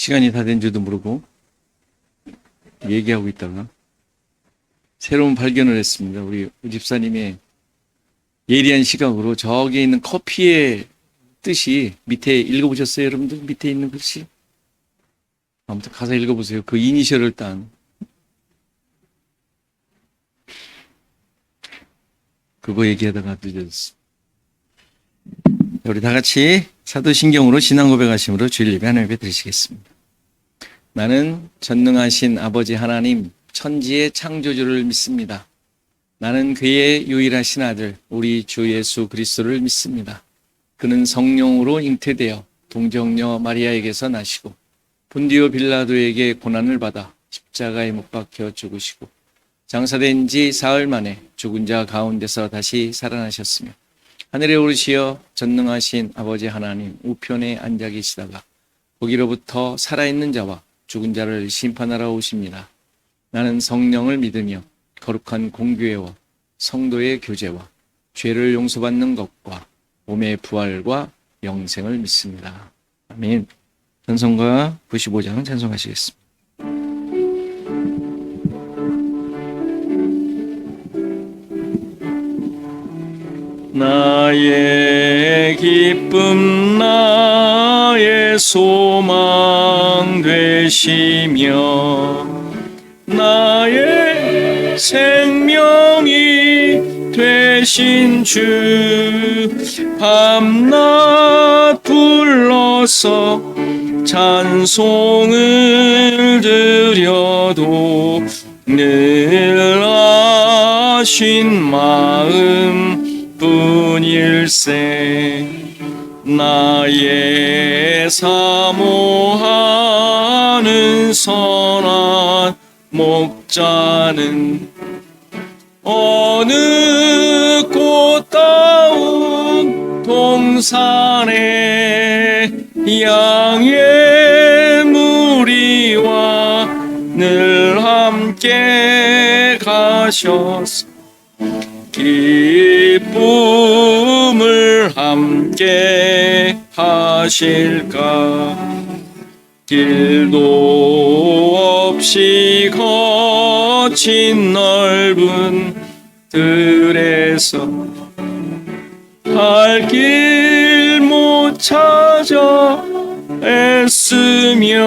시간이 다 된 줄도 모르고 얘기하고 있다가 새로운 발견을 했습니다. 우리 집사님의 예리한 시각으로 저기 있는 커피의 뜻이 밑에 읽어보셨어요? 여러분들 밑에 있는 글씨? 아무튼 가서 읽어보세요. 그 이니셜을 딴 그거 얘기하다가 늦어졌습니다. 우리 다 같이 사도신경으로 신앙 고백하심으로 주일 예배 하나님 예배 드리시겠습니다. 나는 전능하신 아버지 하나님 천지의 창조주를 믿습니다. 나는 그의 유일하신 아들 우리 주 예수 그리스도를 믿습니다. 그는 성령으로 잉태되어 동정녀 마리아에게서 나시고 본디오 빌라도에게 고난을 받아 십자가에 못 박혀 죽으시고 장사된 지 사흘 만에 죽은 자 가운데서 다시 살아나셨으며 하늘에 오르시어 전능하신 아버지 하나님 우편에 앉아 계시다가 거기로부터 살아있는 자와 죽은 자를 심판하러 오십니다. 나는 성령을 믿으며 거룩한 공교회와 성도의 교제와 죄를 용서받는 것과 몸의 부활과 영생을 믿습니다. 아멘. 찬송가 95장 찬송하시겠습니다. 나의 기쁨 나의 소망 되시며 나의 생명이 되신 주 밤낮 불러서 찬송을 드려도 늘 아신 마음 뿐일세 나의 사모하는 선한 목자는 어느 꽃다운 동산에 양의 무리와 늘 함께 가셔서 기쁨을 함께 하실까 길도 없이 거친 넓은 들에서 갈 길 못 찾아 애쓰며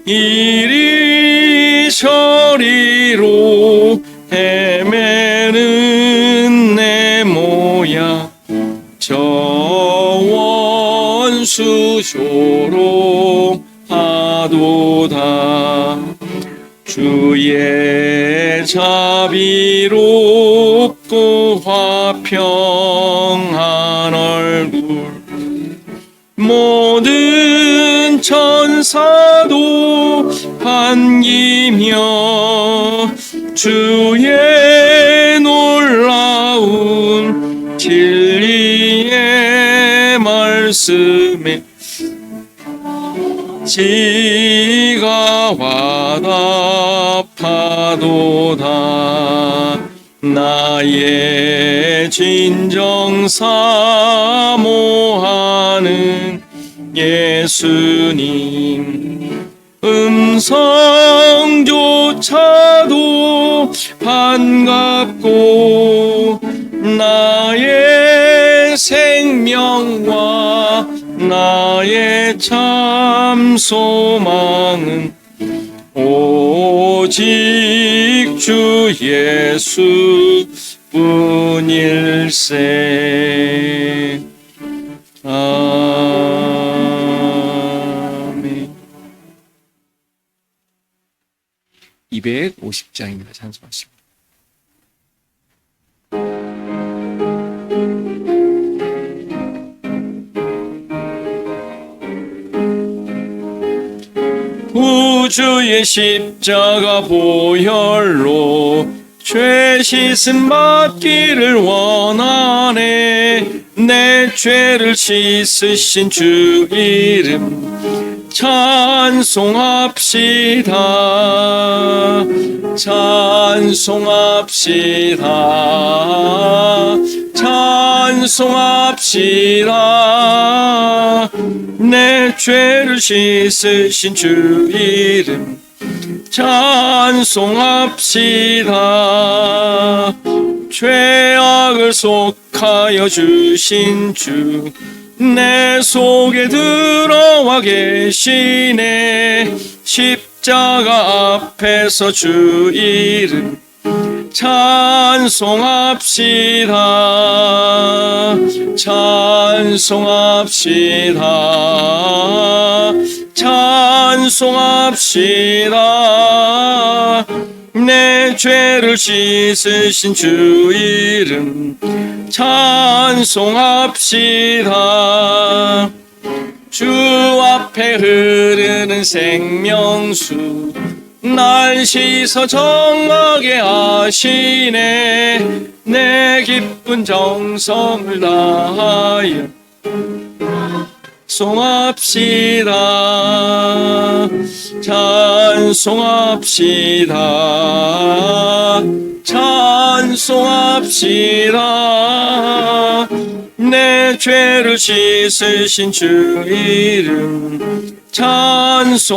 이리 저리로 헤매는 내 모양 저 원수 조롱하도다 주의 자비롭고 화평한 얼굴 모든 천사도 반기며 주의 놀라운 진리의 말씀에 지가 와답하도다 나의 진정 사모하는 예수님 음성조차도 반갑고 나의 생명과 나의 참 소망은 오직 주 예수 뿐일세. 아멘. 250장입니다. 찬송하십니다. 구주의 십자가 보혈로 죄 씻음 받기를 원하네. 내 죄를 씻으신 주 이름 찬송합시다. 찬송합시다. 찬송합시다. 내 죄를 씻으신 주 이름 찬송합시다. 죄악을 속하여 주신 주 내 속에 들어와 계시네. 십자가 앞에서 주 이름 찬송합시다. 찬송합시다. 찬송합시다. 내 죄를 씻으신 주 이름 찬송합시다. 주 앞에 흐르는 생명수 날 씻어 정하게 하시네. 내 기쁜 정성을 다하여 찬송합시다. 찬송합시다. 찬송합시다. 내 죄를 씻으신 주 이름 찬송합시다.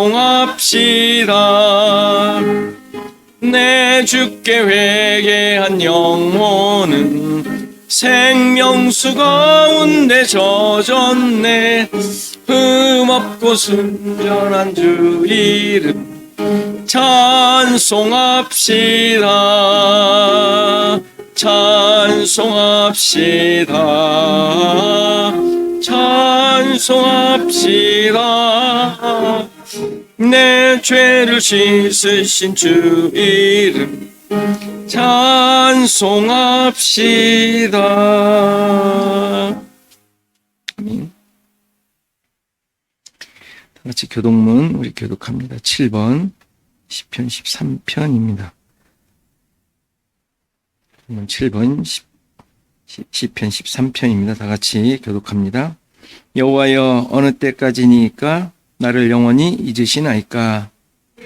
내 주께 회개한 영혼은 생명수 가운데 젖었네. 흠없고 순전한 주 이름 찬송합시다. 찬송합시다. 찬송합시다. 내 죄를 씻으신 주 이름 찬송합시다. 아멘. 다 같이 교독문 우리 교독합니다. 7번 시편 13편입니다. 7번 시편 13편입니다. 다 같이 교독합니다. 여호와여 어느 때까지니까 나를 영원히 잊으시나이까.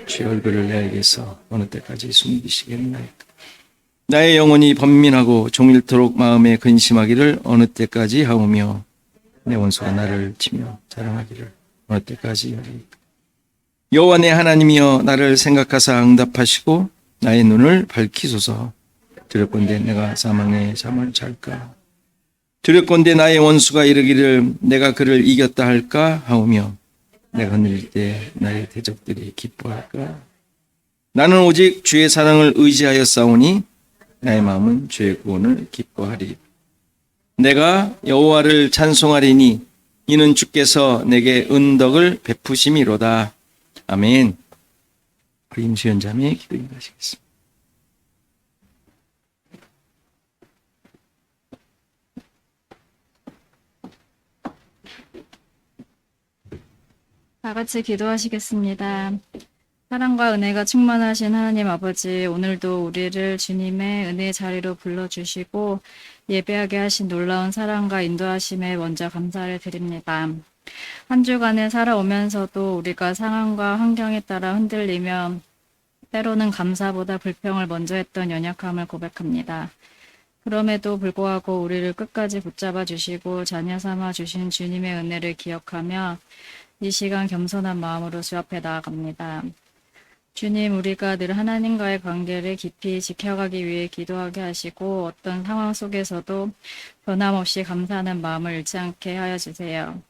주의 얼굴을 내게서 어느 때까지 숨기시겠나이까. 나의 영혼이 번민하고 종일토록 마음에 근심하기를 어느 때까지 하오며 내 원수가 나를 치며 자랑하기를 어느 때까지 하리이까. 여호와 내 하나님이여 나를 생각하사 응답하시고 나의 눈을 밝히소서. 두렵건대 내가 사망의 잠을 잘까. 두렵건대 나의 원수가 이르기를 내가 그를 이겼다 할까 하오며 내가 흔들릴 때 나의 대적들이 기뻐할까. 나는 오직 주의 사랑을 의지하여 싸우니 나의 마음은 주의 구원을 기뻐하리. 내가 여호와를 찬송하리니 이는 주께서 내게 은덕을 베푸심이로다. 아멘. 임수연자매 기도 인도하시겠습니다. 다 같이 기도하시겠습니다. 사랑과 은혜가 충만하신 하나님 아버지, 오늘도 우리를 주님의 은혜의 자리로 불러주시고 예배하게 하신 놀라운 사랑과 인도하심에 먼저 감사를 드립니다. 한 주간을 살아오면서도 우리가 상황과 환경에 따라 흔들리며 때로는 감사보다 불평을 먼저 했던 연약함을 고백합니다. 그럼에도 불구하고 우리를 끝까지 붙잡아 주시고 자녀 삼아 주신 주님의 은혜를 기억하며 이 시간 겸손한 마음으로 주 앞에 나아갑니다. 주님, 우리가 늘 하나님과의 관계를 깊이 지켜가기 위해 기도하게 하시고 어떤 상황 속에서도 변함없이 감사하는 마음을 잃지 않게 하여 주세요.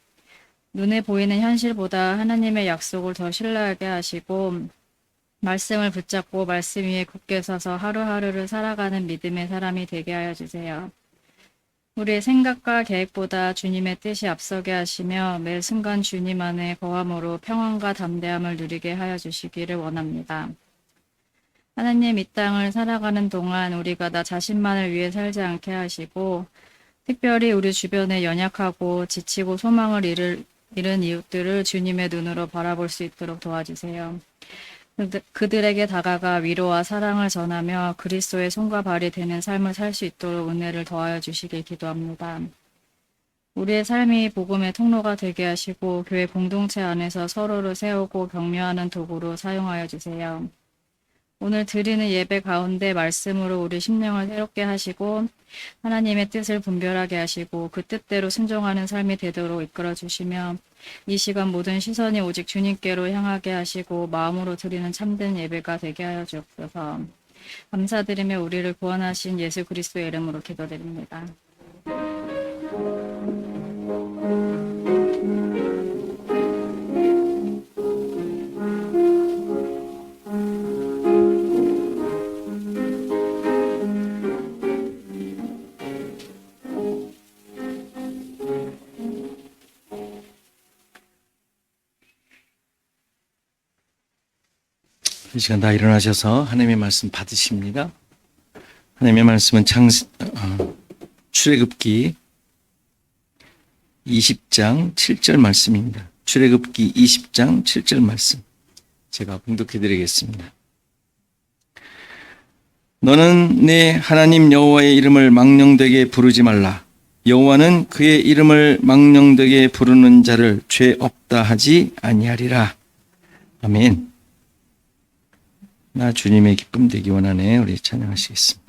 눈에 보이는 현실보다 하나님의 약속을 더 신뢰하게 하시고 말씀을 붙잡고 말씀 위에 굳게 서서 하루하루를 살아가는 믿음의 사람이 되게 하여 주세요. 우리의 생각과 계획보다 주님의 뜻이 앞서게 하시며 매 순간 주님 안에 거함으로 평안과 담대함을 누리게 하여 주시기를 원합니다. 하나님, 이 땅을 살아가는 동안 우리가 나 자신만을 위해 살지 않게 하시고 특별히 우리 주변에 연약하고 지치고 소망을 잃은 이웃들을 주님의 눈으로 바라볼 수 있도록 도와주세요. 그들에게 다가가 위로와 사랑을 전하며 그리스도의 손과 발이 되는 삶을 살 수 있도록 은혜를 더하여 주시길 기도합니다. 우리의 삶이 복음의 통로가 되게 하시고 교회 공동체 안에서 서로를 세우고 격려하는 도구로 사용하여 주세요. 오늘 드리는 예배 가운데 말씀으로 우리 심령을 새롭게 하시고 하나님의 뜻을 분별하게 하시고 그 뜻대로 순종하는 삶이 되도록 이끌어 주시며 이 시간 모든 시선이 오직 주님께로 향하게 하시고 마음으로 드리는 참된 예배가 되게 하여 주옵소서. 감사드리며 우리를 구원하신 예수 그리스도의 이름으로 기도드립니다. 이 시간 다 일어나셔서 하나님의 말씀 받으십니다. 하나님의 말씀은 출애굽기 20장 7절 말씀입니다. 출애굽기 20장 7절 말씀 제가 봉독해 드리겠습니다. 너는 내 하나님 여호와의 이름을 망령되게 부르지 말라. 여호와는 그의 이름을 망령되게 부르는 자를 죄 없다 하지 아니하리라. 아멘. 나 주님의 기쁨 되기 원하네. 우리 찬양하시겠습니다.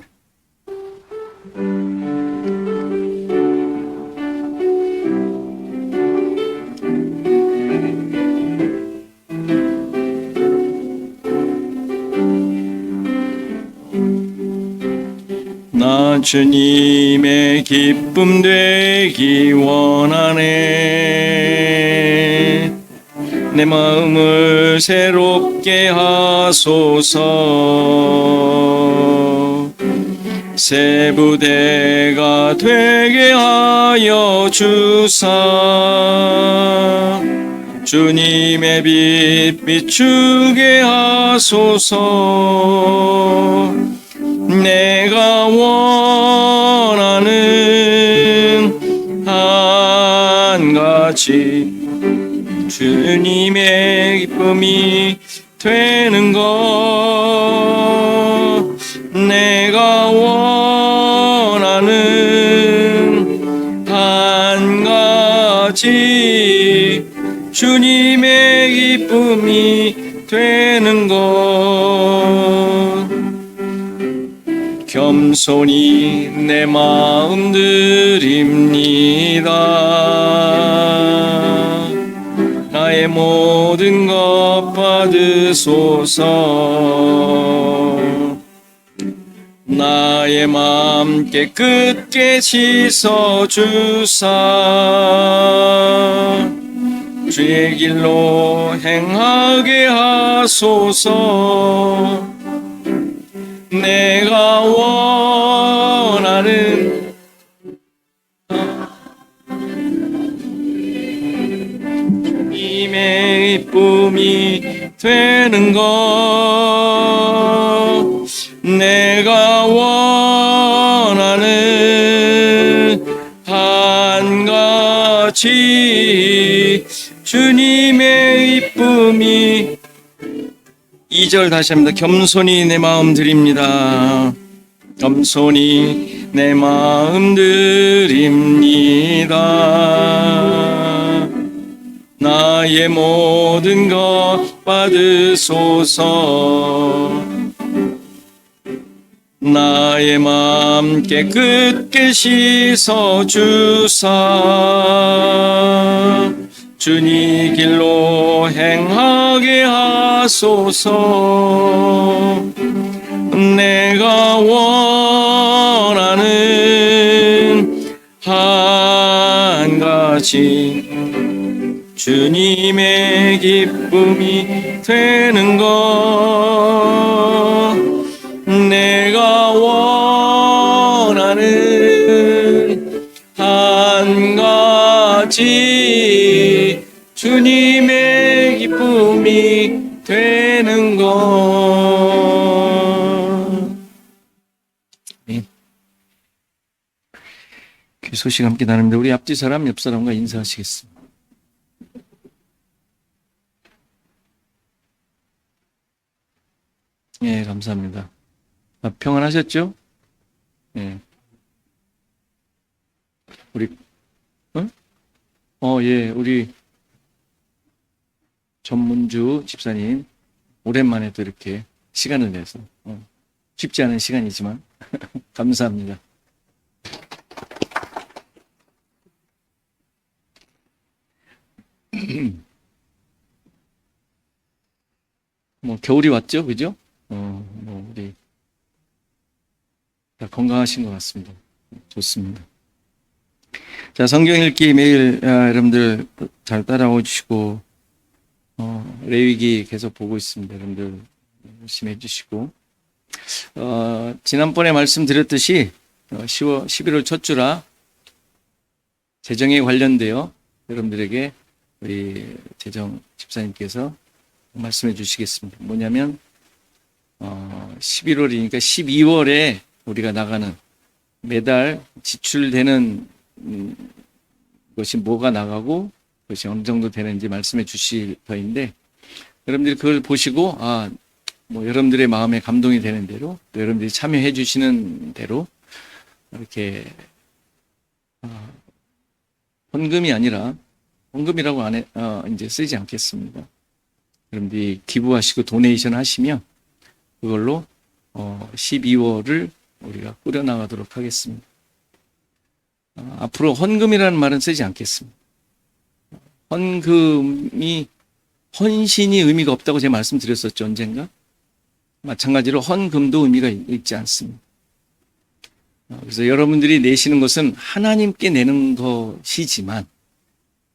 나 주님의 기쁨 되기 원하네. 내 마음을 새롭게 하소서. 새 부대가 되게 하여 주사. 주님의 빛 비추게 하소서. 내가 원하는 한 가지 주님의 기쁨이 되는 것. 내가 원하는 한 가지 주님의 기쁨이 되는 것. 겸손히 내 마음 드립니다. 나의 모든 것 받으소서. 나의 마음 깨끗게 씻어주사. 주의 길로 행하게 하소서. 내가 원하는 주님의 기쁨이 되는 것. 내가 원하는 한 가지 주님의 기쁨이. 2절 다시 합니다. 겸손히 내 마음 드립니다. 겸손히 내 마음 드립니다. 나의 모든 것 받으소서. 나의 마음 깨끗게 씻어주사. 주님 길로 행하게 하소서. 내가 원하는 한 가지 주님의 기쁨이 되는 것. 내가 원하는 한 가지 주님의 기쁨이 되는 것. 귀 소식 함께 나눕니다. 우리 앞뒤 사람, 옆 사람과 인사하시겠습니다. 예, 감사합니다. 평안하셨죠? 예. 우리, 예, 우리 전문주 집사님, 오랜만에 또 이렇게 시간을 내서. 쉽지 않은 시간이지만 감사합니다. 뭐 겨울이 왔죠, 그죠? 뭐 우리 다 건강하신 것 같습니다. 좋습니다. 자, 성경 읽기 매일 여러분들 잘 따라오 주시고 레위기 계속 보고 있습니다. 여러분들 열심히 해주시고 지난번에 말씀드렸듯이 11월 첫 주라 재정에 관련되어 여러분들에게 우리 재정 집사님께서 말씀해 주시겠습니다. 뭐냐면 11월이니까 12월에 우리가 나가는 매달 지출되는 것이 뭐가 나가고 그것이 어느 정도 되는지 말씀해 주실 터인데 여러분들이 그걸 보시고 뭐 여러분들의 마음에 감동이 되는 대로 또 여러분들이 참여해 주시는 대로 이렇게 헌금이 아니라 헌금이라고 이제 쓰지 않겠습니다. 여러분들이 기부하시고 도네이션 하시면 그걸로 12월을 우리가 꾸려나가도록 하겠습니다. 앞으로 헌금이라는 말은 쓰지 않겠습니다. 헌신이 의미가 없다고 제가 말씀드렸었죠, 언젠가? 마찬가지로 헌금도 의미가 있지 않습니다. 그래서 여러분들이 내시는 것은 하나님께 내는 것이지만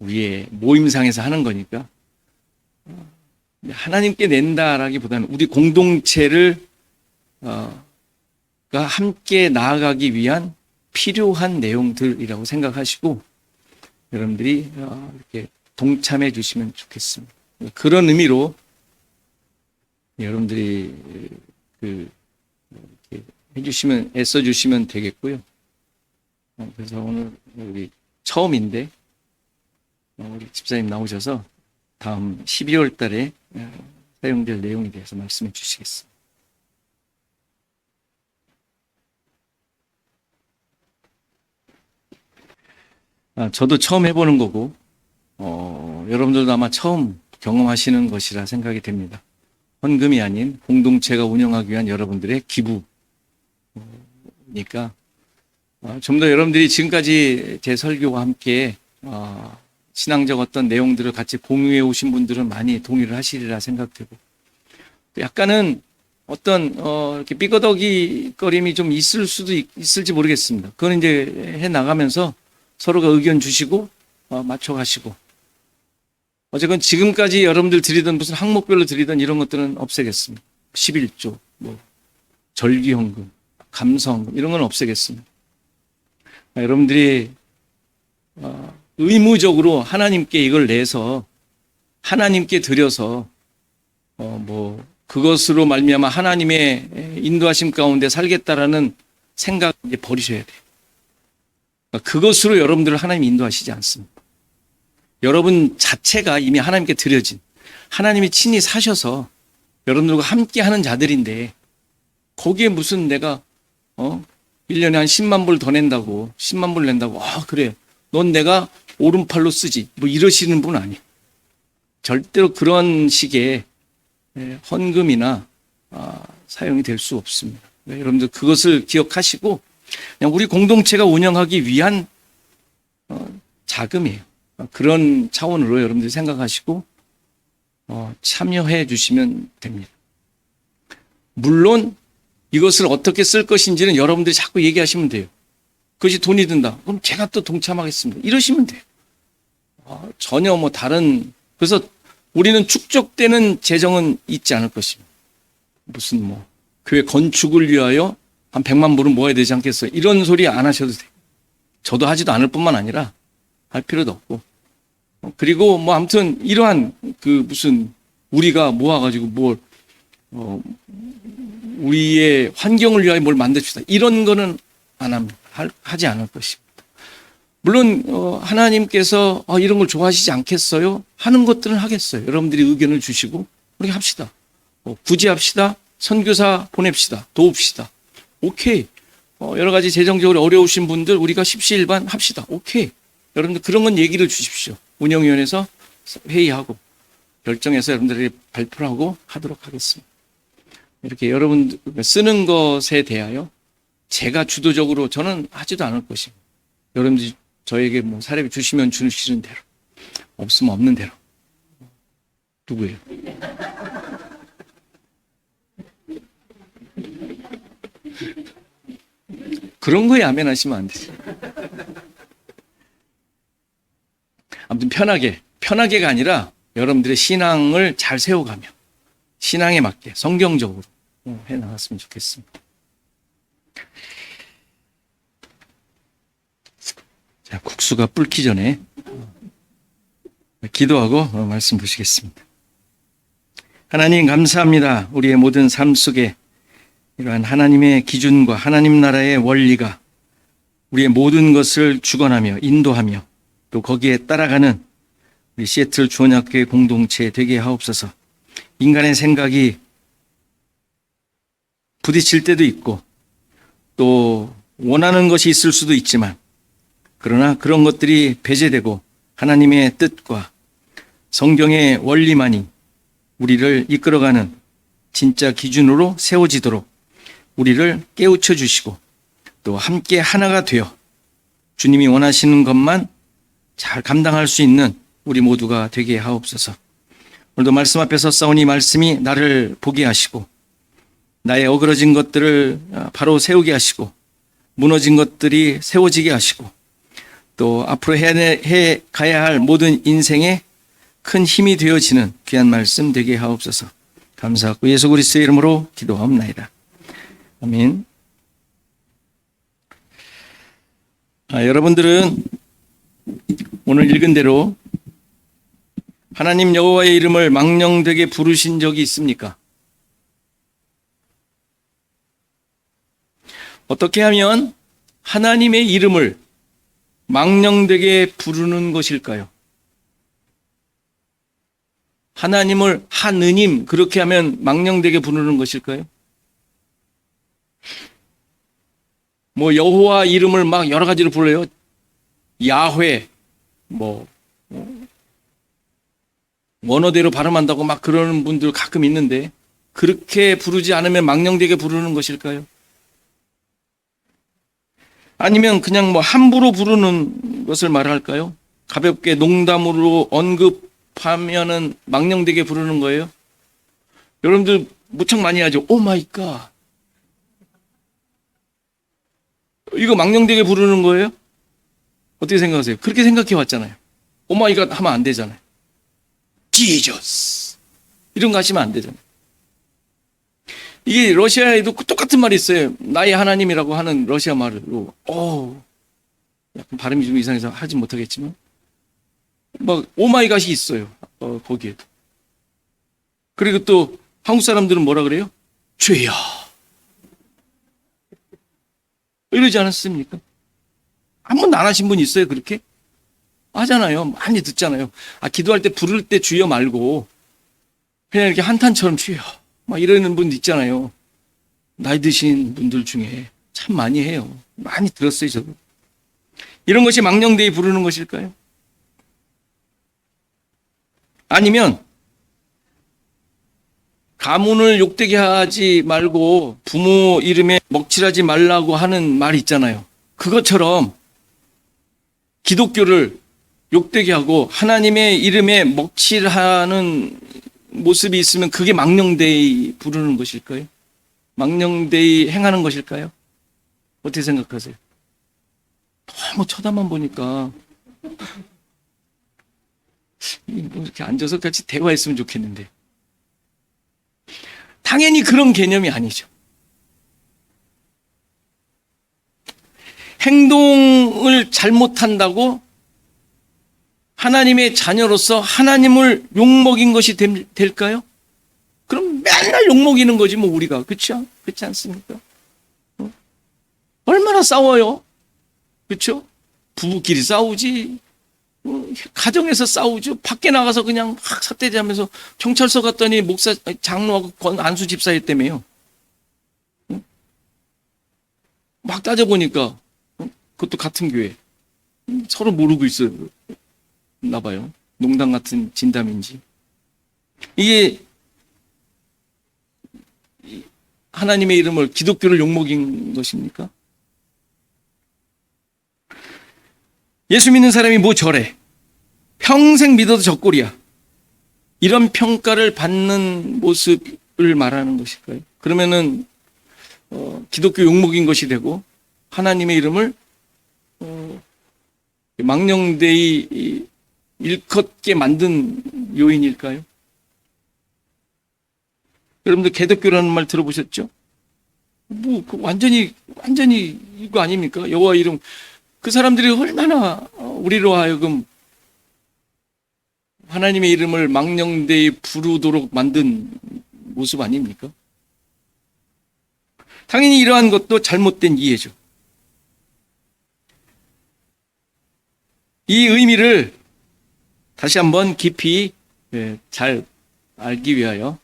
우리의 모임상에서 하는 거니까 하나님께 낸다라기보다는 우리 공동체를 함께 나아가기 위한 필요한 내용들이라고 생각하시고 여러분들이 이렇게 동참해 주시면 좋겠습니다. 그런 의미로 여러분들이 이렇게 해주시면 애써 주시면 되겠고요. 그래서 오늘 우리 처음인데 우리 집사님 나오셔서 다음 12월 달에 사용될 내용에 대해서 말씀해 주시겠습니다. 저도 처음 해보는 거고 여러분들도 아마 처음 경험하시는 것이라 생각이 됩니다. 헌금이 아닌 공동체가 운영하기 위한 여러분들의 기부니까 좀 더 여러분들이 지금까지 제 설교와 함께 신앙적 어떤 내용들을 같이 공유해 오신 분들은 많이 동의를 하시리라 생각되고 약간은 어떤 이렇게 삐거덕이거림이 좀 있을지 모르겠습니다. 그건 이제 해 나가면서 서로가 의견 주시고 맞춰가시고 어쨌건 지금까지 여러분들 드리던 무슨 항목별로 드리던 이런 것들은 없애겠습니다. 11조, 뭐 절기헌금, 감사헌금 이런 건 없애겠습니다. 여러분들이 의무적으로 하나님께 이걸 내서 하나님께 드려서 뭐 그것으로 말미암아 하나님의 인도하심 가운데 살겠다라는 생각 이제 버리셔야 돼요. 그것으로 여러분들을 하나님이 인도하시지 않습니다. 여러분 자체가 이미 하나님께 드려진 하나님이 친히 사셔서 여러분들과 함께 하는 자들인데 거기에 무슨 내가 1년에 한 10만 불 더 낸다고 10만 불 낸다고 그래 넌 내가 오른팔로 쓰지 뭐 이러시는 분 아니에요. 절대로 그런 식의 헌금이나 사용이 될 수 없습니다. 여러분들 그것을 기억하시고 그냥 우리 공동체가 운영하기 위한 자금이에요. 그런 차원으로 여러분들이 생각하시고 참여해 주시면 됩니다. 물론 이것을 어떻게 쓸 것인지는 여러분들이 자꾸 얘기하시면 돼요. 그것이 돈이 든다. 그럼 제가 또 동참하겠습니다. 이러시면 돼요. 전혀 뭐 다른 그래서 우리는 축적되는 재정은 있지 않을 것입니다. 무슨 뭐 교회 건축을 위하여 한 100만 불은 모아야 되지 않겠어요? 이런 소리 안 하셔도 돼요. 저도 하지도 않을 뿐만 아니라 할 필요도 없고 그리고 뭐 아무튼 이러한 무슨 우리가 모아가지고 뭘 우리의 환경을 위하여 뭘 만듭시다. 이런 거는 안 합니다. 하지 않을 것입니다. 물론 하나님께서 이런 걸 좋아하시지 않겠어요? 하는 것들은 하겠어요. 여러분들이 의견을 주시고 우리 합시다. 구제합시다. 선교사 보냅시다. 도웁시다. 오케이. 여러 가지 재정적으로 어려우신 분들 우리가 십시일반 합시다. 오케이. 여러분들 그런 건 얘기를 주십시오. 운영위원회에서 회의하고 결정해서 여러분들이 발표를 하고 하도록 하겠습니다. 이렇게 여러분 쓰는 것에 대하여 제가 주도적으로 저는 하지도 않을 것입니다. 여러분들이 저에게 뭐 사례비 주시면 주시는 대로, 없으면 없는 대로. 누구예요? 그런 거에 아멘하시면 안 되죠. 아무튼 편하게가 아니라 여러분들의 신앙을 잘 세워가며 신앙에 맞게 성경적으로 해나갔으면 좋겠습니다. 자, 국수가 불기 전에 기도하고 말씀 보시겠습니다. 하나님 감사합니다. 우리의 모든 삶 속에 이러한 하나님의 기준과 하나님 나라의 원리가 우리의 모든 것을 주관하며 인도하며 또 거기에 따라가는 우리 시애틀 주원학교의 공동체 되게 하옵소서. 인간의 생각이 부딪힐 때도 있고 또 원하는 것이 있을 수도 있지만 그러나 그런 것들이 배제되고 하나님의 뜻과 성경의 원리만이 우리를 이끌어가는 진짜 기준으로 세워지도록 우리를 깨우쳐 주시고 또 함께 하나가 되어 주님이 원하시는 것만 잘 감당할 수 있는 우리 모두가 되게 하옵소서. 오늘도 말씀 앞에서 싸우니 말씀이 나를 보게 하시고 나의 어그러진 것들을 바로 세우게 하시고 무너진 것들이 세워지게 하시고 또 앞으로 해 가야 할 모든 인생에 큰 힘이 되어지는 귀한 말씀 되게 하옵소서. 감사하고 예수 그리스도의 이름으로 기도하옵나이다. 아멘. 여러분들은 오늘 읽은 대로 하나님 여호와의 이름을 망령되게 부르신 적이 있습니까? 어떻게 하면 하나님의 이름을 망령되게 부르는 것일까요? 하나님을 하느님 그렇게 하면 망령되게 부르는 것일까요? 뭐 여호와 이름을 막 여러 가지로 불러요. 야훼 원어대로 발음한다고 막 그러는 분들 가끔 있는데 그렇게 부르지 않으면 망령되게 부르는 것일까요? 아니면 그냥 뭐 함부로 부르는 것을 말할까요? 가볍게 농담으로 언급하면은 망령되게 부르는 거예요? 여러분들 무척 많이 하죠. 오 마이 갓. 이거 망령되게 부르는 거예요? 어떻게 생각하세요? 그렇게 생각해 왔잖아요. 오 마이 갓 하면 안 되잖아요. 지저스 이런 거 하시면 안 되잖아요. 이게 러시아에도 똑같은 말이 있어요. 나의 하나님이라고 하는 러시아 말로 약간 발음이 좀 이상해서 하진 못하겠지만 막 오마이갓이 있어요. 거기에도. 그리고 또 한국 사람들은 뭐라 그래요? 죄야 이러지 않았습니까? 한 번도 안 하신 분 있어요? 그렇게? 하잖아요. 많이 듣잖아요. 기도할 때 부를 때 주여 말고 그냥 이렇게 한탄처럼 주여 막 이러는 분 있잖아요. 나이 드신 분들 중에 참 많이 해요. 많이 들었어요, 저도. 이런 것이 망령되이 부르는 것일까요? 아니면 가문을 욕되게 하지 말고 부모 이름에 먹칠하지 말라고 하는 말이 있잖아요. 그것처럼 기독교를 욕되게 하고 하나님의 이름에 먹칠하는 모습이 있으면 그게 망령되이 부르는 것일까요? 망령되이 행하는 것일까요? 어떻게 생각하세요? 너무 쳐다만 보니까 뭐 이렇게 앉아서 같이 대화했으면 좋겠는데 당연히 그런 개념이 아니죠. 행동을 잘못한다고 하나님의 자녀로서 하나님을 욕먹인 것이 될까요? 그럼 맨날 욕먹이는 거지 뭐 우리가. 그렇죠? 그렇지 않습니까? 얼마나 싸워요? 그렇죠? 부부끼리 싸우지, 가정에서 싸우죠. 밖에 나가서 그냥 막 삿대질하면서 경찰서 갔더니 목사 장로하고 안수 집사일 때문에요. 막 따져보니까 그것도 같은 교회. 서로 모르고 있어요. 나봐요. 농담 같은 진담인지. 이게 하나님의 이름을, 기독교를 욕먹인 것입니까? 예수 믿는 사람이 뭐 저래, 평생 믿어도 저꼴이야, 이런 평가를 받는 모습을 말하는 것일까요? 그러면은 기독교 욕먹인 것이 되고 하나님의 이름을 망령되이 일컫게 만든 요인일까요? 여러분들 개독교라는 말 들어보셨죠? 완전히 이거 아닙니까? 여호와 이름. 그 사람들이 얼마나 우리로 하여금 하나님의 이름을 망령되이 부르도록 만든 모습 아닙니까? 당연히 이러한 것도 잘못된 이해죠. 이 의미를 다시 한번 깊이 잘 알기 위하여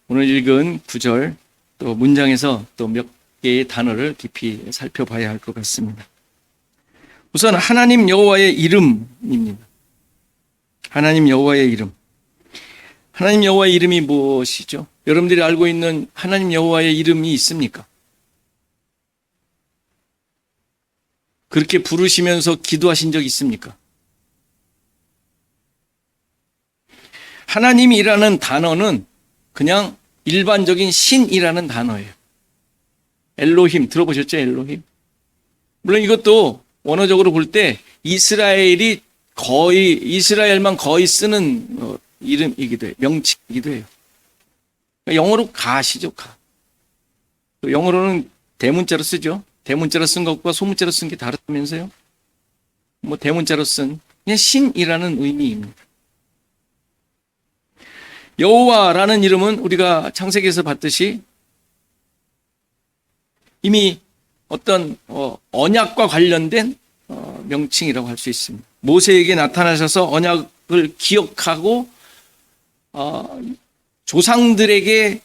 오늘 읽은 구절 또 문장에서 또 몇 개의 단어를 깊이 살펴봐야 할 것 같습니다. 우선 하나님 여호와의 이름입니다. 하나님 여호와의 이름. 하나님 여호와의 이름이 무엇이죠? 여러분들이 알고 있는 하나님 여호와의 이름이 있습니까? 그렇게 부르시면서 기도하신 적 있습니까? 하나님이라는 단어는 그냥 일반적인 신이라는 단어예요. 엘로힘 들어보셨죠? 엘로힘. 물론 이것도 원어적으로 볼 때 이스라엘만 거의 쓰는 이름이기도 해요. 명칭이기도 해요. 영어로 가시죠, 가. 영어로는 대문자로 쓰죠. 대문자로 쓴 것과 소문자로 쓴 게 다르다면서요? 대문자로 쓴 그냥 신이라는 의미입니다. 여호와라는 이름은 우리가 창세기에서 봤듯이 이미 어떤 언약과 관련된 명칭이라고 할 수 있습니다. 모세에게 나타나셔서 언약을 기억하고 조상들에게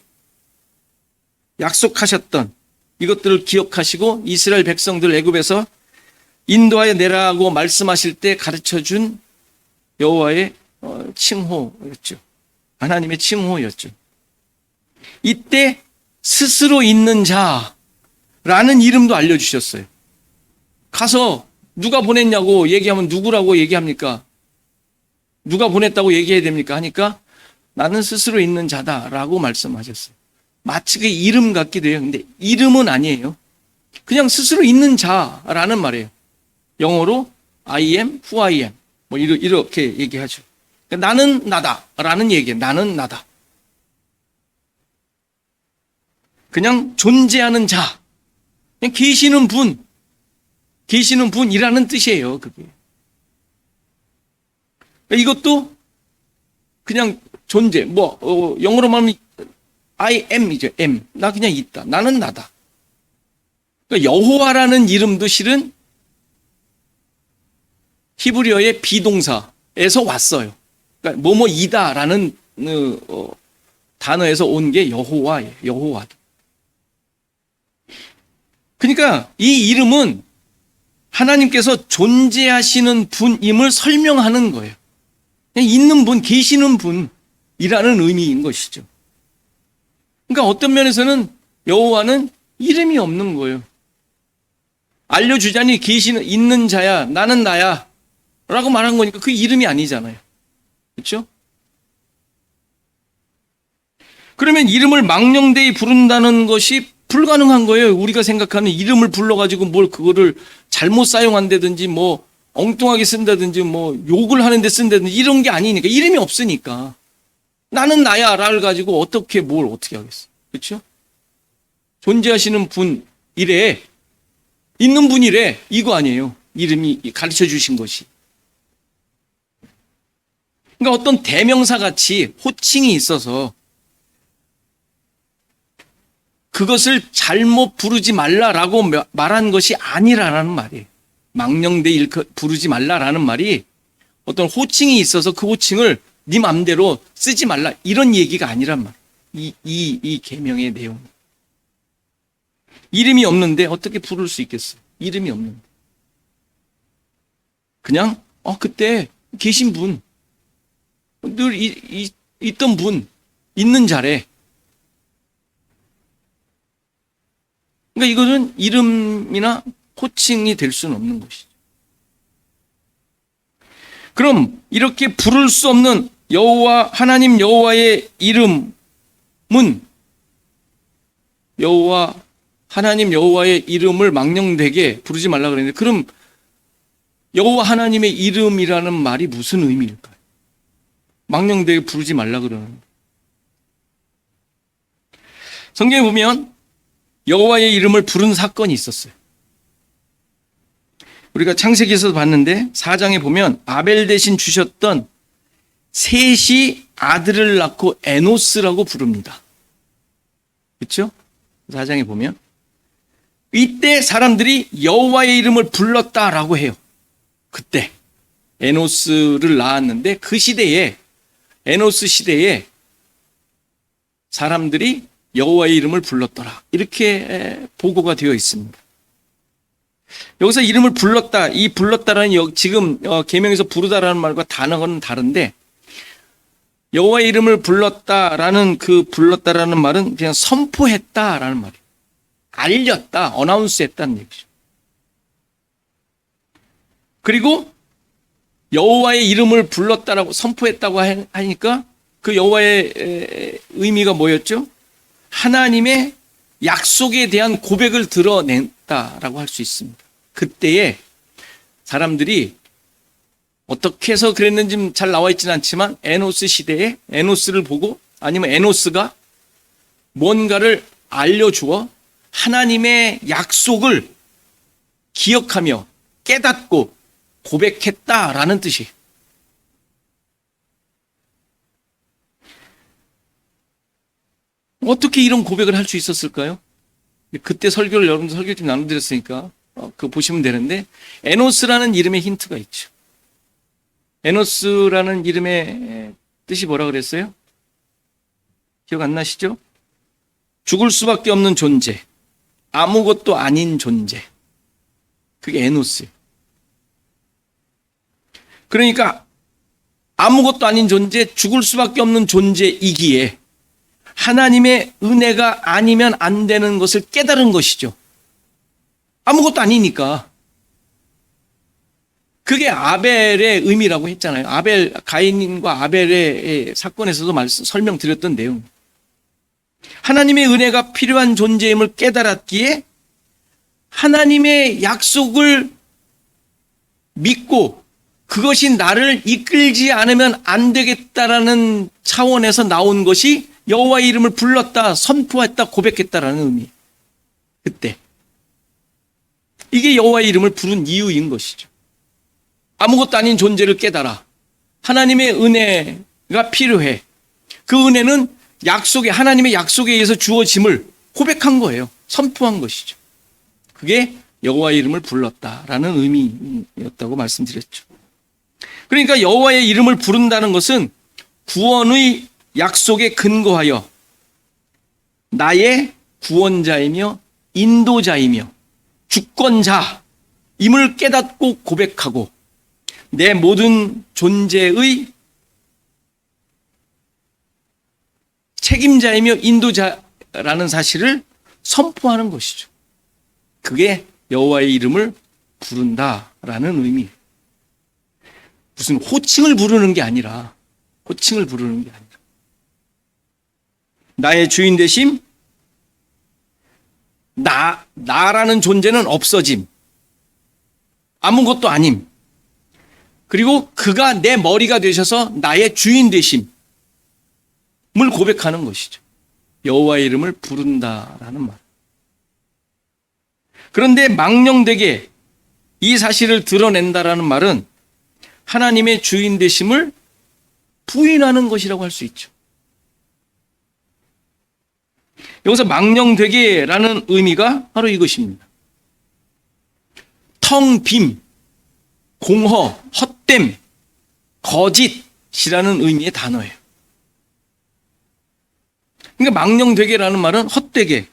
약속하셨던 이것들을 기억하시고 이스라엘 백성들 애굽에서 인도하여 내라고 말씀하실 때 가르쳐준 여호와의 칭호였죠. 하나님의 칭호였죠. 이때 스스로 있는 자라는 이름도 알려주셨어요. 가서 누가 보냈냐고 얘기하면 누구라고 얘기합니까? 누가 보냈다고 얘기해야 됩니까? 하니까 나는 스스로 있는 자다라고 말씀하셨어요. 마치 그 이름 같기도 해요. 근데 이름은 아니에요. 그냥 스스로 있는 자라는 말이에요. 영어로 I am who I am. 이렇게 얘기하죠. 나는 나다라는 얘기예요. 나는 나다. 그냥 존재하는 자. 그냥 계시는 분이라는 뜻이에요. 그게. 이것도 그냥 존재. 영어로 말하면 I am이죠. am. 나 그냥 있다. 나는 나다. 그러니까 여호와라는 이름도 실은 히브리어의 비동사에서 왔어요. 그러니까 뭐뭐이다라는 단어에서 온 게 여호와예요. 여호와. 그러니까 이 이름은 하나님께서 존재하시는 분임을 설명하는 거예요. 그냥 있는 분, 계시는 분이라는 의미인 것이죠. 그러니까 어떤 면에서는 여호와는 이름이 없는 거예요. 알려주자니 있는 자야, 나는 나야 라고 말한 거니까 그 이름이 아니잖아요. 그렇죠? 그러면 이름을 망령되이 부른다는 것이 불가능한 거예요. 우리가 생각하는 이름을 불러가지고 그거를 잘못 사용한다든지 엉뚱하게 쓴다든지 욕을 하는데 쓴다든지 이런 게 아니니까. 이름이 없으니까. 나는 나야를 가지고 어떻게 하겠어. 그렇죠? 존재하시는 분이래. 있는 분이래. 이거 아니에요. 이름이 가르쳐 주신 것이. 그러니까 어떤 대명사 같이 호칭이 있어서 그것을 잘못 부르지 말라라고 말한 것이 아니라는 말이에요. 망령되이 부르지 말라라는 말이 어떤 호칭이 있어서 그 호칭을 네 맘대로 쓰지 말라 이런 얘기가 아니란 말이에요. 이 계명의 내용. 이름이 없는데 어떻게 부를 수 있겠어요? 이름이 없는데. 그냥 그때 계신 분, 늘 있던 분, 있는 자래. 그러니까 이거는 이름이나 호칭이 될 수는 없는 것이죠. 그럼 이렇게 부를 수 없는 여호와 하나님 여호와의 이름은 하나님 여호와의 이름을 망령되게 부르지 말라 그랬는데, 그럼 여호와 하나님의 이름이라는 말이 무슨 의미일까요? 망령되게 부르지 말라 그러는. 성경에 보면 여호와의 이름을 부른 사건이 있었어요. 우리가 창세기에서 봤는데 4장에 보면 아벨 대신 주셨던 셋이 아들을 낳고 에노스라고 부릅니다. 그렇죠? 4장에 보면 이때 사람들이 여호와의 이름을 불렀다라고 해요. 그때 에노스를 낳았는데 그 시대에, 에노스 시대에 사람들이 여호와의 이름을 불렀더라, 이렇게 보고가 되어 있습니다. 여기서 이름을 불렀다, 이 불렀다라는 지금 계명에서 부르다라는 말과 단어는 다른데, 여호와의 이름을 불렀다라는 그 불렀다라는 말은 그냥 선포했다라는 말이에요. 알렸다, 어나운스 했다는 얘기죠. 그리고 여호와의 이름을 불렀다라고 선포했다고 하니까 그 여호와의 의미가 뭐였죠? 하나님의 약속에 대한 고백을 드러냈다라고 할 수 있습니다. 그때에 사람들이 어떻게 해서 그랬는지 잘 나와 있지는 않지만 에노스 시대에 에노스를 보고, 아니면 에노스가 뭔가를 알려주어 하나님의 약속을 기억하며 깨닫고 고백했다라는 뜻이에요. 어떻게 이런 고백을 할 수 있었을까요? 그때 설교를 여러분들 설교집 나눠드렸으니까 그거 보시면 되는데, 에노스라는 이름의 힌트가 있죠. 에노스라는 이름의 뜻이 뭐라 그랬어요? 기억 안 나시죠? 죽을 수밖에 없는 존재, 아무것도 아닌 존재. 그게 에노스예요. 그러니까 아무것도 아닌 존재, 죽을 수밖에 없는 존재이기에 하나님의 은혜가 아니면 안 되는 것을 깨달은 것이죠. 아무것도 아니니까. 그게 아벨의 의미라고 했잖아요. 가인과 아벨의 사건에서도 설명드렸던 내용. 하나님의 은혜가 필요한 존재임을 깨달았기에 하나님의 약속을 믿고 그것이 나를 이끌지 않으면 안 되겠다라는 차원에서 나온 것이 여호와의 이름을 불렀다, 선포했다, 고백했다라는 의미. 그때 이게 여호와의 이름을 부른 이유인 것이죠. 아무것도 아닌 존재를 깨달아. 하나님의 은혜가 필요해. 그 은혜는 하나님의 약속에 의해서 주어짐을 고백한 거예요. 선포한 것이죠. 그게 여호와의 이름을 불렀다라는 의미였다고 말씀드렸죠. 그러니까 여호와의 이름을 부른다는 것은 구원의 약속에 근거하여 나의 구원자이며 인도자이며 주권자임을 깨닫고 고백하고 내 모든 존재의 책임자이며 인도자라는 사실을 선포하는 것이죠. 그게 여호와의 이름을 부른다라는 의미예요. 무슨 호칭을 부르는 게 아니라, 나의 주인 되심, 나라는 존재는 없어짐, 아무것도 아님, 그리고 그가 내 머리가 되셔서 나의 주인 되심을 고백하는 것이죠. 여호와의 이름을 부른다라는 말. 그런데 망령되게 이 사실을 드러낸다라는 말은 하나님의 주인 되심을 부인하는 것이라고 할 수 있죠. 여기서 망령되게라는 의미가 바로 이것입니다. 텅 빔, 공허, 헛됨, 거짓이라는 의미의 단어예요. 그러니까 망령되게라는 말은 헛되게,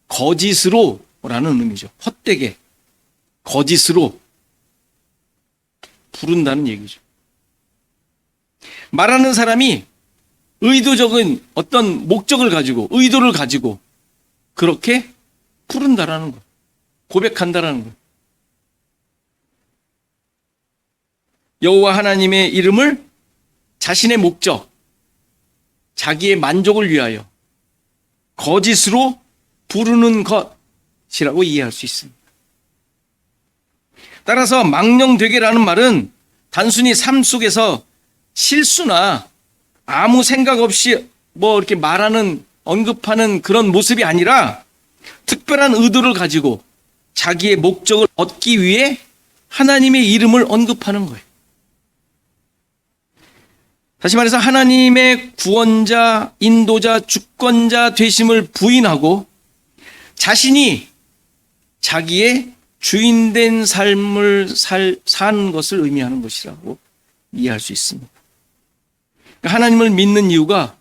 거짓으로라는 의미죠. 헛되게, 거짓으로 부른다는 얘기죠. 말하는 사람이 의도적인 어떤 목적을 가지고, 의도를 가지고 그렇게 부른다라는 거, 고백한다라는 거. 여호와 하나님의 이름을 자신의 목적, 자기의 만족을 위하여 거짓으로 부르는 것이라고 이해할 수 있습니다. 따라서 망령되게라는 말은 단순히 삶 속에서 실수나 아무 생각 없이 이렇게 말하는, 언급하는 그런 모습이 아니라 특별한 의도를 가지고 자기의 목적을 얻기 위해 하나님의 이름을 언급하는 거예요. 다시 말해서 하나님의 구원자, 인도자, 주권자 되심을 부인하고 자신이 자기의 주인된 삶을 사는 것을 의미하는 것이라고 이해할 수 있습니다. 하나님을 믿는 이유가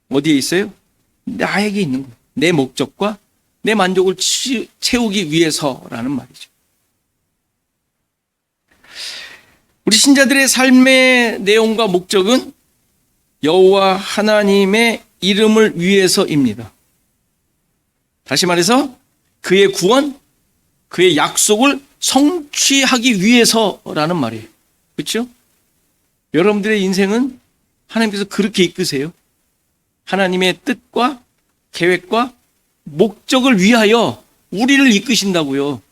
어디에 있어요? 나에게 있는 거예요. 내 목적과 내 만족을 채우기 위해서라는 말이죠. 우리 신자들의 삶의 내용과 목적은 여호와 하나님의 이름을 위해서입니다. 다시 말해서 그의 구원, 그의 약속을 성취하기 위해서라는 말이에요. 그렇죠? 여러분들의 인생은 하나님께서 그렇게 이끄세요. 하나님의 뜻과 계획과 목적을 위하여 우리를 이끄신다고요.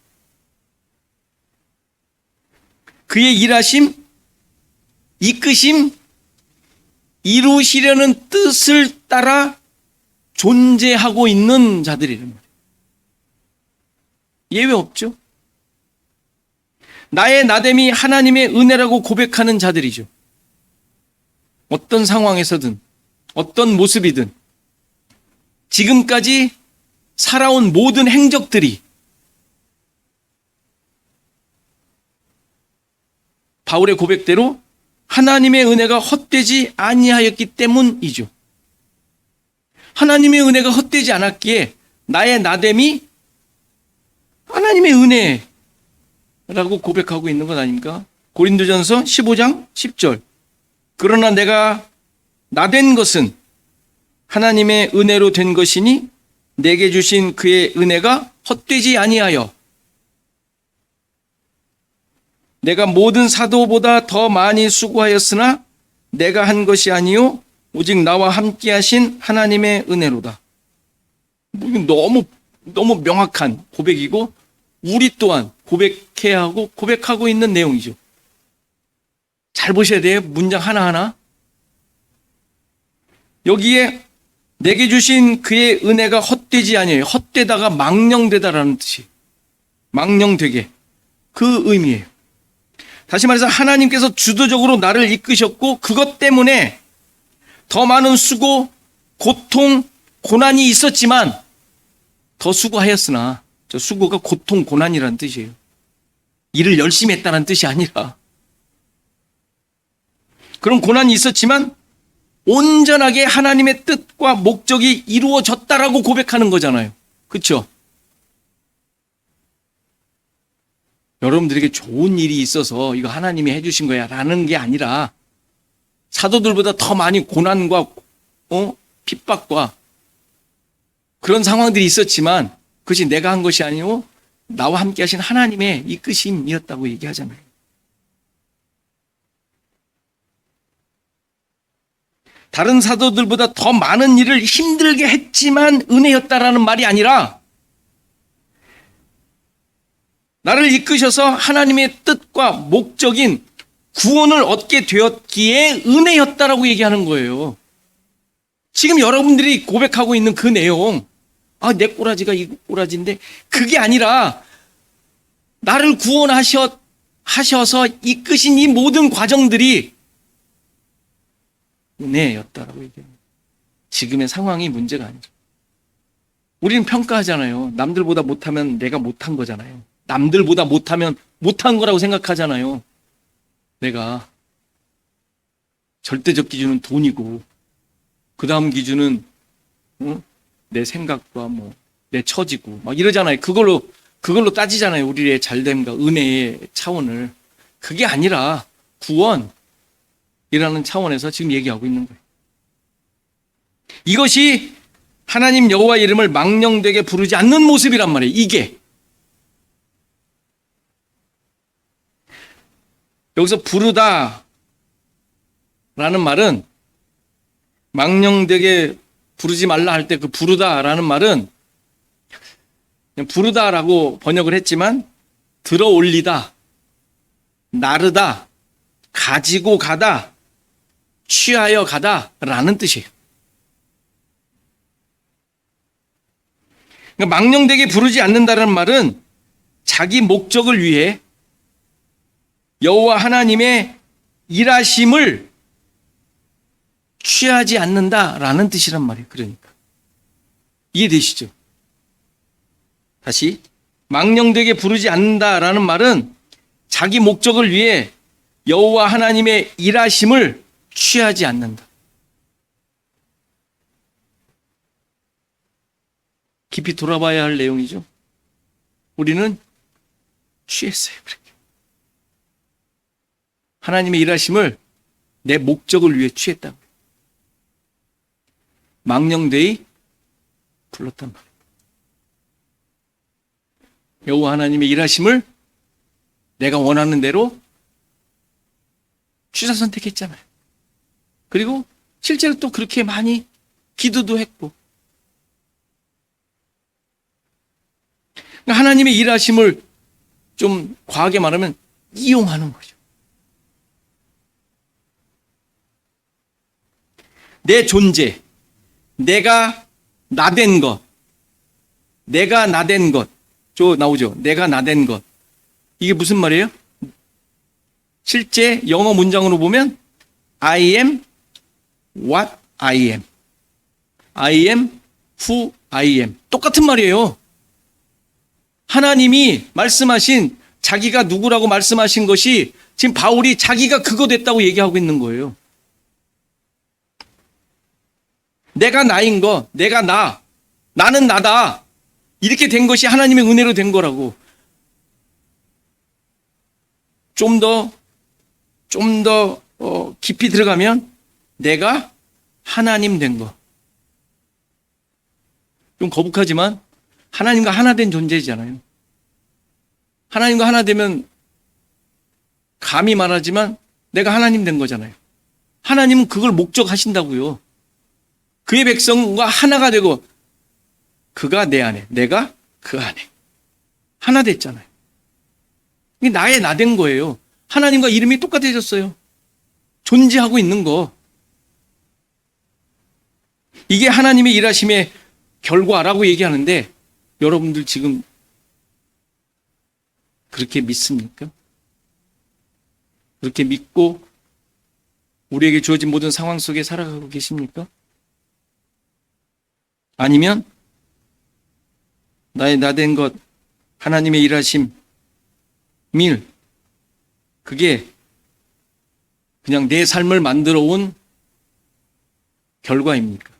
그의 일하심, 이끄심, 이루시려는 뜻을 따라 존재하고 있는 자들이란 말이에요. 예외 없죠. 나의 나됨이 하나님의 은혜라고 고백하는 자들이죠. 어떤 상황에서든 어떤 모습이든 지금까지 살아온 모든 행적들이 바울의 고백대로 하나님의 은혜가 헛되지 아니하였기 때문이죠. 하나님의 은혜가 헛되지 않았기에 나의 나됨이 하나님의 은혜라고 고백하고 있는 것 아닙니까? 고린도전서 15장 10절. 그러나 내가 나된 것은 하나님의 은혜로 된 것이니 내게 주신 그의 은혜가 헛되지 아니하여 내가 모든 사도보다 더 많이 수고하였으나 내가 한 것이 아니요 오직 나와 함께 하신 하나님의 은혜로다. 너무 명확한 고백이고 우리 또한 고백해야 하고 고백하고 있는 내용이죠. 잘 보셔야 돼요. 문장 하나하나. 여기에 내게 주신 그의 은혜가 헛되지 아니에요. 헛되다가 망령되다라는 뜻이. 망령되게. 그 의미예요. 다시 말해서 하나님께서 주도적으로 나를 이끄셨고 그것 때문에 더 많은 수고, 고통, 고난이 있었지만 더 수고하였으나 저 수고가 고통, 고난이라는 뜻이에요. 일을 열심히 했다는 뜻이 아니라 그런 고난이 있었지만 온전하게 하나님의 뜻과 목적이 이루어졌다라고 고백하는 거잖아요. 그렇죠? 여러분들에게 좋은 일이 있어서 이거 하나님이 해주신 거야 라는 게 아니라 사도들보다 더 많이 고난과 핍박과 그런 상황들이 있었지만 그것이 내가 한 것이 아니고 나와 함께 하신 하나님의 이끄심이었다고 얘기하잖아요. 다른 사도들보다 더 많은 일을 힘들게 했지만 은혜였다라는 말이 아니라 나를 이끄셔서 하나님의 뜻과 목적인 구원을 얻게 되었기에 은혜였다라고 얘기하는 거예요. 지금 여러분들이 고백하고 있는 그 내용, 내 꼬라지가 이 꼬라지인데 그게 아니라 나를 구원하셔서 이끄신 이 모든 과정들이 은혜였다라고 얘기합니다. 지금의 상황이 문제가 아니죠. 우리는 평가하잖아요. 남들보다 못하면 내가 못한 거잖아요. 남들보다 못하면 못한 거라고 생각하잖아요. 내가 절대적 기준은 돈이고 그 다음 기준은 내 생각과 내 처지고 막 이러잖아요. 그걸로 따지잖아요. 우리의 잘됨과 은혜의 차원을. 그게 아니라 구원이라는 차원에서 지금 얘기하고 있는 거예요. 이것이 하나님 여호와 이름을 망령되게 부르지 않는 모습이란 말이에요. 이게 여기서 부르다 라는 말은 망령되게 부르지 말라 할 때 그 부르다 라는 말은 그냥 부르다라고 번역을 했지만 들어 올리다, 나르다, 가지고 가다, 취하여 가다 라는 뜻이에요. 그러니까 망령되게 부르지 않는다는 말은 자기 목적을 위해 여호와 하나님의 일하심을 취하지 않는다라는 뜻이란 말이에요. 그러니까 이해되시죠? 다시 망령되게 부르지 않는다라는 말은 자기 목적을 위해 여호와 하나님의 일하심을 취하지 않는다. 깊이 돌아봐야 할 내용이죠. 우리는 취했어요. 그렇게. 하나님의 일하심을 내 목적을 위해 취했다고. 망령되이 불렀단 말이에요. 여호와 하나님의 일하심을 내가 원하는 대로 취사 선택했잖아요. 그리고 실제로 또 그렇게 많이 기도도 했고. 하나님의 일하심을 좀 과하게 말하면 이용하는 거죠. 내 존재, 내가 나된 것, 내가 나된 것, 저 나오죠. 내가 나된 것. 이게 무슨 말이에요? 실제 영어 문장으로 보면 I am what I am. I am who I am. 똑같은 말이에요. 하나님이 말씀하신 자기가 누구라고 말씀하신 것이 지금 바울이 자기가 그거 됐다고 얘기하고 있는 거예요. 내가 나인 거, 내가 나, 나는 나다. 이렇게 된 것이 하나님의 은혜로 된 거라고. 좀 더 깊이 들어가면 내가 하나님 된 거. 좀 거북하지만 하나님과 하나 된 존재잖아요. 하나님과 하나 되면 감히 말하지만 내가 하나님 된 거잖아요. 하나님은 그걸 목적하신다고요. 그의 백성과 하나가 되고 그가 내 안에, 내가 그 안에 하나 됐잖아요. 이게 나의 나 된 거예요. 하나님과 이름이 똑같아졌어요. 존재하고 있는 거. 이게 하나님의 일하심의 결과라고 얘기하는데 여러분들 지금 그렇게 믿습니까? 그렇게 믿고 우리에게 주어진 모든 상황 속에 살아가고 계십니까? 아니면 나의 나된 것, 하나님의 일하심, 밀, 그게 그냥 내 삶을 만들어 온 결과입니까?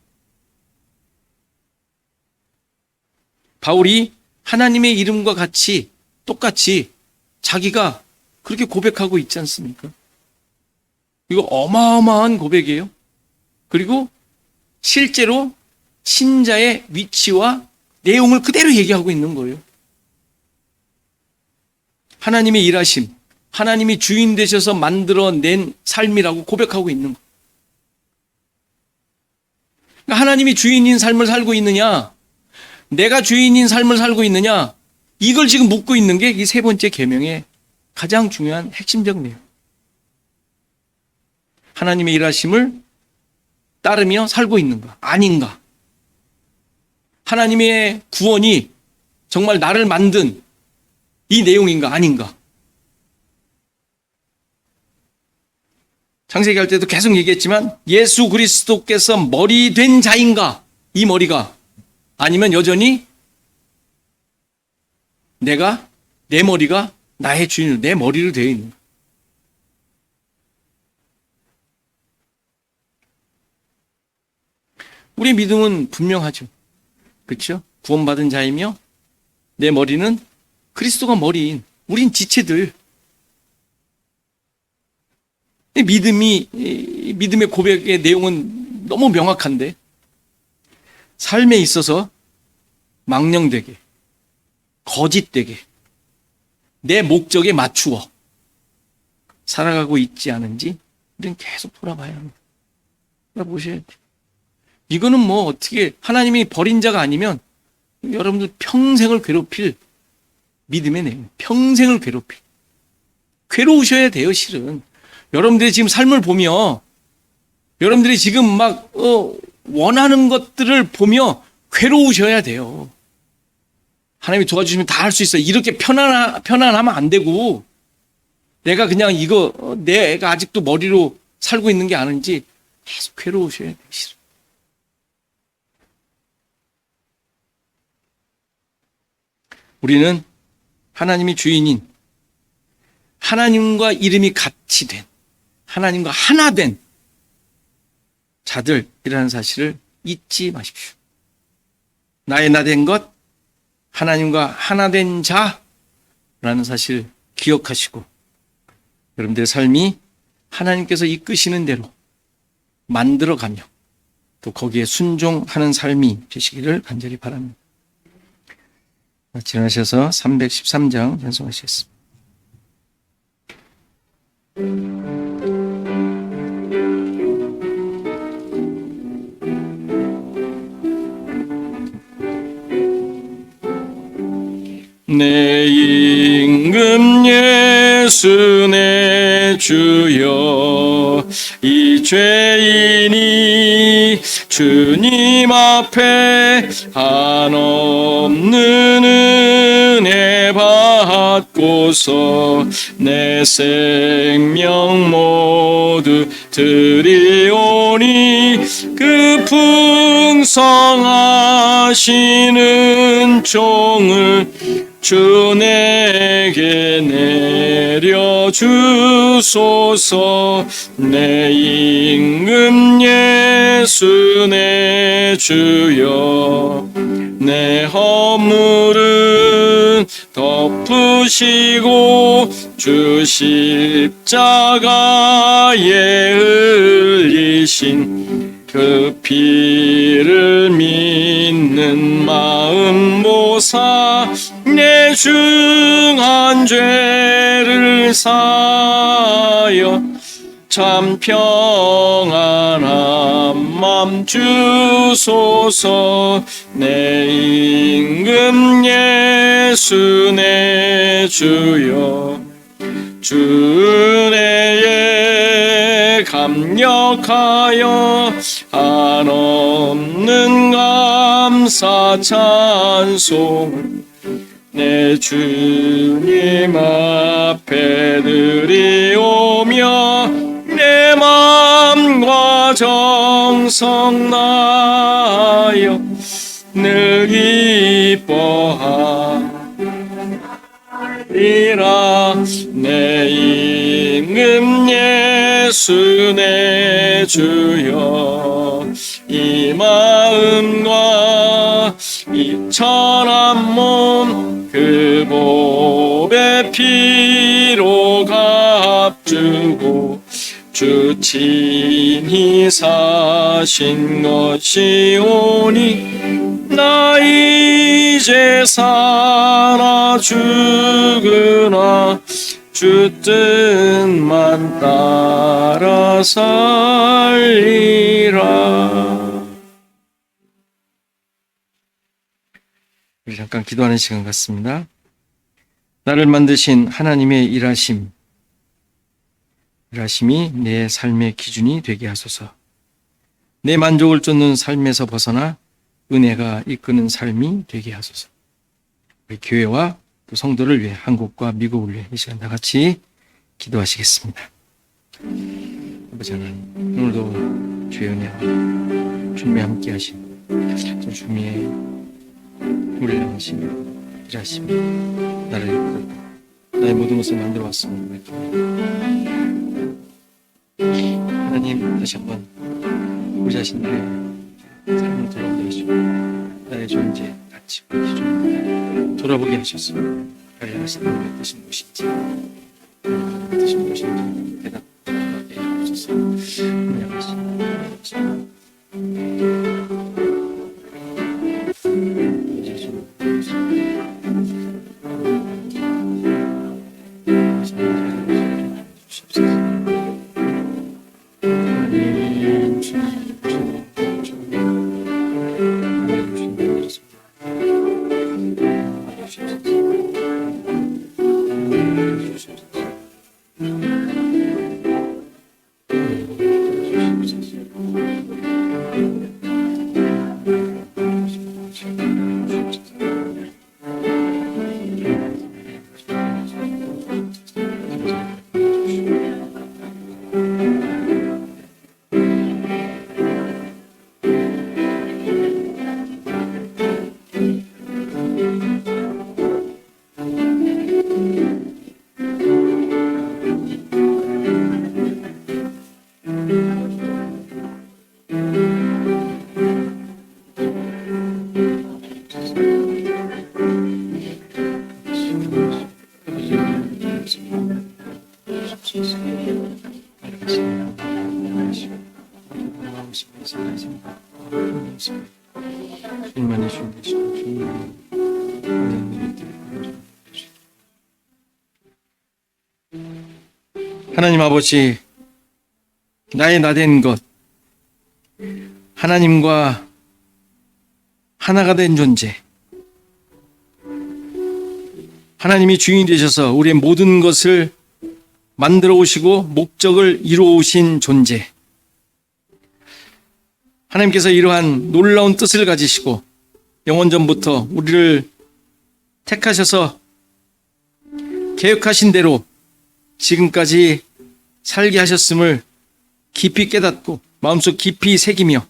바울이 하나님의 이름과 같이 똑같이 자기가 그렇게 고백하고 있지 않습니까? 이거 어마어마한 고백이에요. 그리고 실제로 신자의 위치와 내용을 그대로 얘기하고 있는 거예요. 하나님의 일하심, 하나님이 주인 되셔서 만들어낸 삶이라고 고백하고 있는 거예요. 그러니까 하나님이 주인인 삶을 살고 있느냐, 내가 주인인 삶을 살고 있느냐, 이걸 지금 묻고 있는 게 이 세 번째 계명의 가장 중요한 핵심적 내용. 하나님의 일하심을 따르며 살고 있는가, 아닌가. 하나님의 구원이 정말 나를 만든 이 내용인가, 아닌가. 창세기 할 때도 계속 얘기했지만 예수 그리스도께서 머리 된 자인가, 이 머리가. 아니면 여전히 내 머리가 나의 주인으로, 내 머리로 되어 있는가. 우리의 믿음은 분명하죠. 그렇죠? 구원받은 자이며 내 머리는 그리스도가 머리인 우린 지체들. 믿음의 고백의 내용은 너무 명확한데 삶에 있어서 망령되게, 거짓되게, 내 목적에 맞추어 살아가고 있지 않은지 우리는 계속 돌아봐야 합니다. 돌아보셔야 돼요. 이거는 뭐 어떻게 하나님이 버린 자가 아니면 여러분들 평생을 괴롭힐 믿음의 내용, 평생을 괴로우셔야 돼요. 실은 여러분들이 지금 삶을 보며 여러분들이 지금 막 원하는 것들을 보며 괴로우셔야 돼요. 하나님이 도와주시면 다 할 수 있어요. 이렇게 편안하면 안 되고, 내가 그냥 내가 아직도 머리로 살고 있는 게 아닌지 계속 괴로우셔야 돼요. 실은. 우리는 하나님이 주인인, 하나님과 이름이 같이 된, 하나님과 하나 된 자들이라는 사실을 잊지 마십시오. 나의 나 된 것, 하나님과 하나 된 자라는 사실을 기억하시고 여러분들의 삶이 하나님께서 이끄시는 대로 만들어가며 또 거기에 순종하는 삶이 되시기를 간절히 바랍니다. 지나셔서 313장 연속하시겠습니다. 내 임금 예수 내 주여, 이 죄인이 주님 앞에 한없는 은혜 받고서 내 생명 모두 드리오니 그 풍성하시는 종을 주 내게 내려주소서. 내 임금 예수 내 주여, 내 허물은 덮으시고 주 십자가에 흘리신 그 피를 믿는 마음 보사 내 중한 죄를 사하여 참 평안한 맘 주소서. 내 임금 예수 내 주여, 주 은혜에 감격하여 한없는 감사 찬송을 내 주님 앞에 드리오며 내 마음과 정성 다하여 늘 기뻐하리라. 내 임금 예수 내 주여, 이 마음과 이 천한 몸 그 몸의 피로 값주고 주 친히 사신 것이오니 나 이제 살아 죽으나 주 뜻만 따라 살리라. 우리 잠깐 기도하는 시간 같습니다. 나를 만드신 하나님의 일하심이 내 삶의 기준이 되게 하소서. 내 만족을 쫓는 삶에서 벗어나 은혜가 이끄는 삶이 되게 하소서. 우리 교회와 또 성도를 위해, 한국과 미국을 위해 이 시간 다 같이 기도하시겠습니다. 아버지 하나님, 오늘도 주의 은혜와 주님이 함께 하시고 또 주님의 우리를 향하시며 일하시며 나를 이끌고 나의 모든 것을 만들어 왔습니다. 하나님, 다시 한번 우리 자신들의 삶을 돌아보게 하시고 나의 존재, 가치, 기준 돌아보게 하셔서 나의 하시는 뜻인 무엇인지 뜻인 무엇인지 대답하게 하옵소서. 은혜하시옵소서. 하나님 아버지, 나의 나된 것, 하나님과 하나가 된 존재, 하나님이 주인이 되셔서 우리의 모든 것을 만들어 오시고 목적을 이루어 오신 존재, 하나님께서 이러한 놀라운 뜻을 가지시고 영원전부터 우리를 택하셔서 계획하신 대로 지금까지 살게 하셨음을 깊이 깨닫고 마음속 깊이 새기며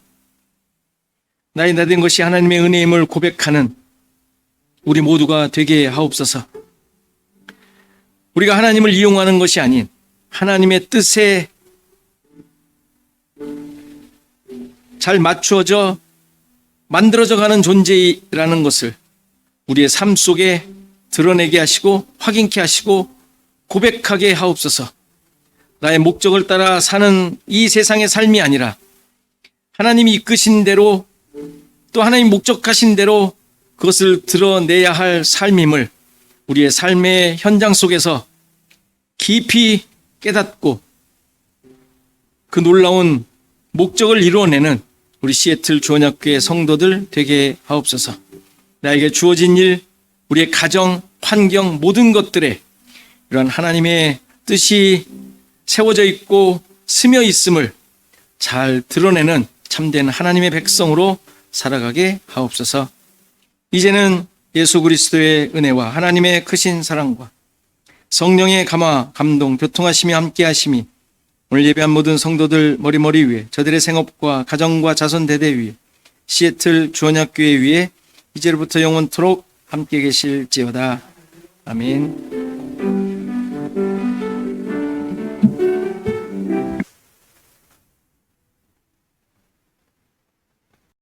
나의 나된 것이 하나님의 은혜임을 고백하는 우리 모두가 되게 하옵소서. 우리가 하나님을 이용하는 것이 아닌 하나님의 뜻에 잘 맞추어져 만들어져 가는 존재라는 것을 우리의 삶 속에 드러내게 하시고 확인케 하시고 고백하게 하옵소서. 나의 목적을 따라 사는 이 세상의 삶이 아니라 하나님이 이끄신 대로 또 하나님 목적하신 대로 그것을 드러내야 할 삶임을 우리의 삶의 현장 속에서 깊이 깨닫고 그 놀라운 목적을 이루어내는 우리 시애틀 주언약교회 성도들 되게 하옵소서. 나에게 주어진 일, 우리의 가정, 환경, 모든 것들에 이러한 하나님의 뜻이 세워져 있고 스며 있음을 잘 드러내는 참된 하나님의 백성으로 살아가게 하옵소서. 이제는 예수 그리스도의 은혜와 하나님의 크신 사랑과 성령의 감화, 감동, 교통하심이 함께 하심이 오늘 예배한 모든 성도들 머리머리 위에 저들의 생업과 가정과 자손 대대 위에 시애틀 주언약교회 위에 이제로부터 영원토록 함께 계실지어다. 아멘.